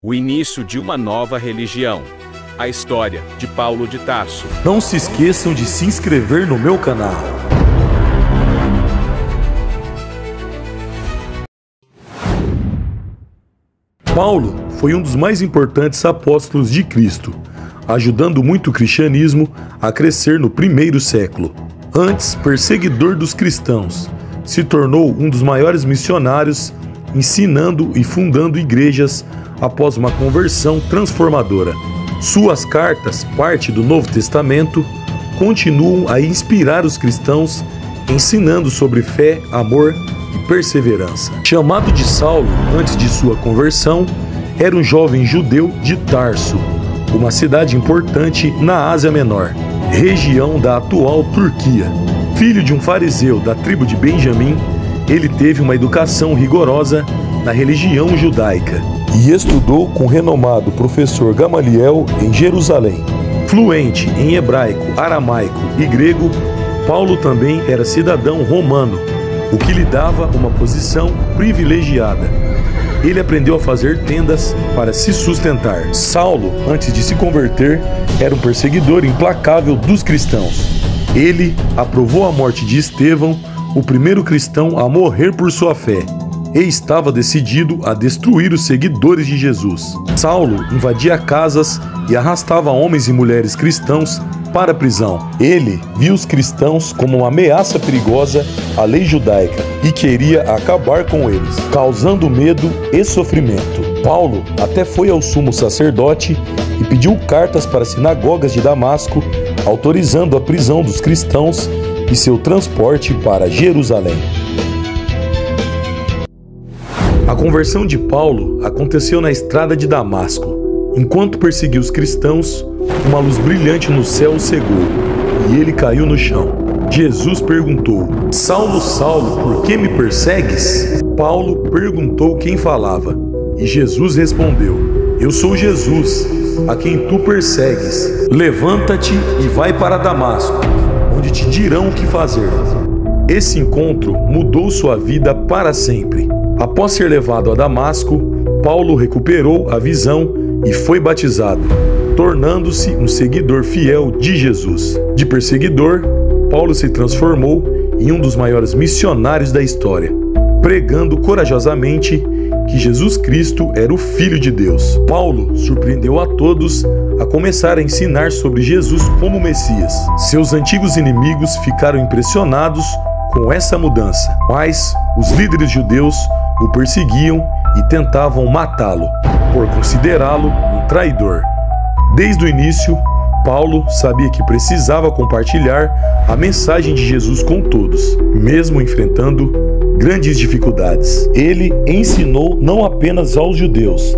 O início de uma nova religião. A história de Paulo de Tarso. Não se esqueçam de se inscrever no meu canal. Paulo foi um dos mais importantes apóstolos de Cristo, ajudando muito o cristianismo a crescer no primeiro século. Antes perseguidor dos cristãos, se tornou um dos maiores missionários, ensinando e fundando igrejas após uma conversão transformadora. Suas cartas, parte do Novo Testamento, continuam a inspirar os cristãos, ensinando sobre fé, amor e perseverança. Chamado de Saulo antes de sua conversão, era um jovem judeu de Tarso, uma cidade importante na Ásia Menor, região da atual Turquia. Filho de um fariseu da tribo de Benjamim, ele teve uma educação rigorosa na religião judaica e estudou com o renomado professor Gamaliel em Jerusalém. Fluente em hebraico, aramaico e grego, Paulo também era cidadão romano, o que lhe dava uma posição privilegiada. Ele aprendeu a fazer tendas para se sustentar. Saulo, antes de se converter, era um perseguidor implacável dos cristãos. Ele aprovou a morte de Estevão, o primeiro cristão a morrer por sua fé, e estava decidido a destruir os seguidores de Jesus. Saulo invadia casas e arrastava homens e mulheres cristãos para a prisão. Ele via os cristãos como uma ameaça perigosa à lei judaica e queria acabar com eles, causando medo e sofrimento. Paulo até foi ao sumo sacerdote e pediu cartas para as sinagogas de Damasco, autorizando a prisão dos cristãos e seu transporte para Jerusalém. A conversão de Paulo aconteceu na estrada de Damasco. Enquanto perseguia os cristãos, uma luz brilhante no céu o cegou, e ele caiu no chão. Jesus perguntou: Saulo, Saulo, por que me persegues? Paulo perguntou quem falava, e Jesus respondeu: Eu sou Jesus, a quem tu persegues. Levanta-te e vai para Damasco, onde te dirão o que fazer. Esse encontro mudou sua vida para sempre. Após ser levado a Damasco, Paulo recuperou a visão e foi batizado, tornando-se um seguidor fiel de Jesus. De perseguidor, Paulo se transformou em um dos maiores missionários da história, pregando corajosamente que Jesus Cristo era o Filho de Deus. Paulo surpreendeu a todos a começar a ensinar sobre Jesus como Messias. Seus antigos inimigos ficaram impressionados com essa mudança, mas os líderes judeus o perseguiam e tentavam matá-lo, por considerá-lo um traidor. Desde o início, Paulo sabia que precisava compartilhar a mensagem de Jesus com todos, mesmo enfrentando grandes dificuldades. Ele ensinou não apenas aos judeus,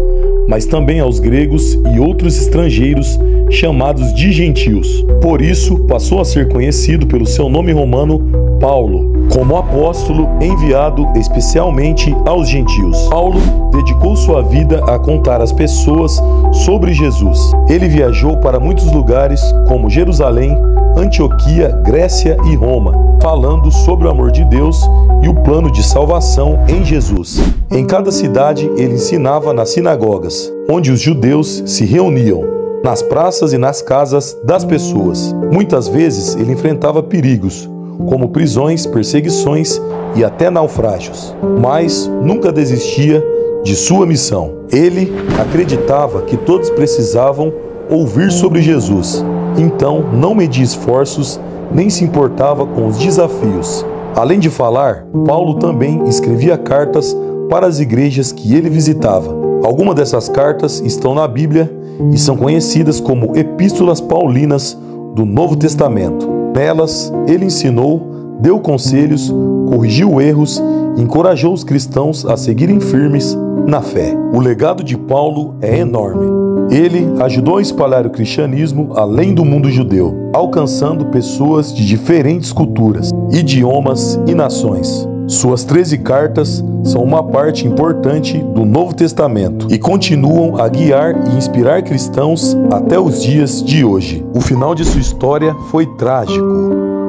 mas também aos gregos e outros estrangeiros chamados de gentios. Por isso, passou a ser conhecido pelo seu nome romano, Paulo, como apóstolo enviado especialmente aos gentios. Paulo dedicou sua vida a contar às pessoas sobre Jesus. Ele viajou para muitos lugares como Jerusalém, Antioquia, Grécia e Roma, falando sobre o amor de Deus e o plano de salvação em Jesus. Em cada cidade ele ensinava nas sinagogas, onde os judeus se reuniam, nas praças e nas casas das pessoas. Muitas vezes ele enfrentava perigos, como prisões, perseguições e até naufrágios, mas nunca desistia de sua missão. Ele acreditava que todos precisavam ouvir sobre Jesus, então não media esforços nem se importava com os desafios. Além de falar, Paulo também escrevia cartas para as igrejas que ele visitava. Algumas dessas cartas estão na Bíblia e são conhecidas como Epístolas Paulinas do Novo Testamento. Nelas, ele ensinou, deu conselhos, corrigiu erros e encorajou os cristãos a seguirem firmes na fé. O legado de Paulo é enorme. Ele ajudou a espalhar o cristianismo além do mundo judeu, alcançando pessoas de diferentes culturas, idiomas e nações. Suas 13 cartas são uma parte importante do Novo Testamento e continuam a guiar e inspirar cristãos até os dias de hoje. O final de sua história foi trágico.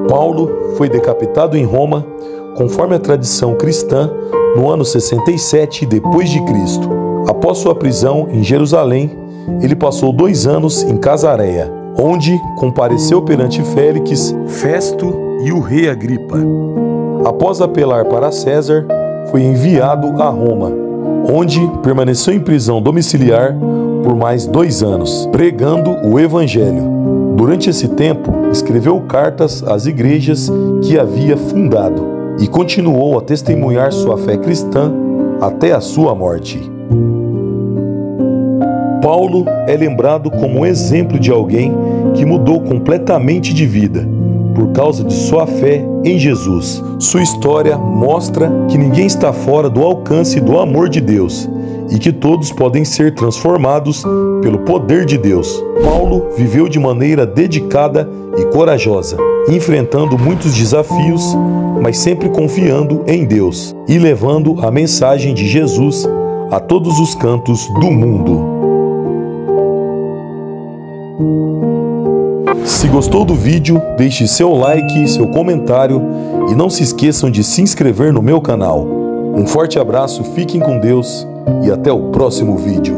Paulo foi decapitado em Roma, conforme a tradição cristã, no ano 67 depois de Cristo. Após Após sua prisão em Jerusalém, ele passou 2 anos em Casareia, onde compareceu perante Félix, Festo e o rei Agripa. Após apelar para César, foi enviado a Roma, onde permaneceu em prisão domiciliar por mais 2 anos, pregando o Evangelho. Durante esse tempo, escreveu cartas às igrejas que havia fundado e continuou a testemunhar sua fé cristã até a sua morte. Paulo é lembrado como um exemplo de alguém que mudou completamente de vida por causa de sua fé em Jesus. Sua história mostra que ninguém está fora do alcance do amor de Deus e que todos podem ser transformados pelo poder de Deus. Paulo viveu de maneira dedicada e corajosa, enfrentando muitos desafios, mas sempre confiando em Deus e levando a mensagem de Jesus a todos os cantos do mundo. Se gostou do vídeo, deixe seu like, seu comentário e não se esqueçam de se inscrever no meu canal. Um forte abraço, fiquem com Deus e até o próximo vídeo.